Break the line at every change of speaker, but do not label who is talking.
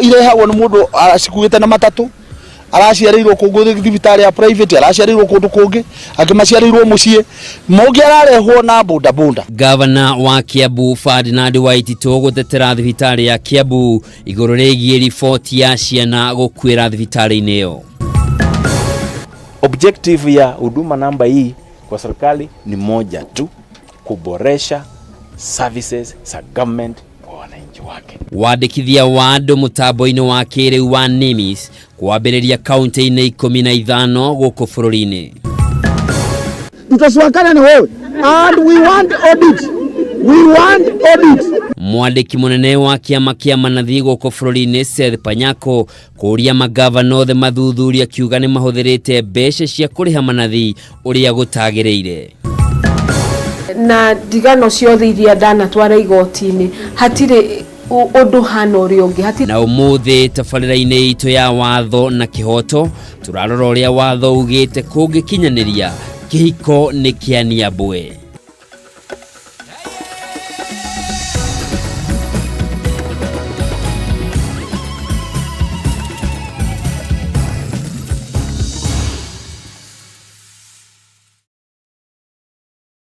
irehagwo ni mundu aracikuite na matatu araciarirwo kungu thibitari ya private araciarirwo kundu kungi akimaciarirwo mucie mungi ararehwo na bunda bunda.
Gavana wa Kiambu Ferdinand Waititu gutetera thibitari ya Kiambu iguru rigie riboti ya ciana gukwira thibitari-ini iyo.
Objective ya huduma namba hii kwa serikali ni moja tu, kuboresha services za government kwa wananchi wake.
Wandikithia wa andu mutambo-ini wa kiriu wa NIMS kwambĩrĩria kaunti-ini 15 guku bururi-ini.
Tutashirikiana na wewe and we want audit.
Mwandiki munene wa kiama kia manathi guku bururi-ini Seth Panyako kuria magavana othe mathuthuria kiuga ni mahuthirite mbeca cia kuriha manathi uria gutagiriire.
Na digano ciothe iria dana twara igoti-ini hatire undu hana uria ungi hatire.
Na umuthi tabarĩra-inĩ itu ya watho na kihoto turarora uria watho ugite kungikinyaniria kihiko ni kiania bwe.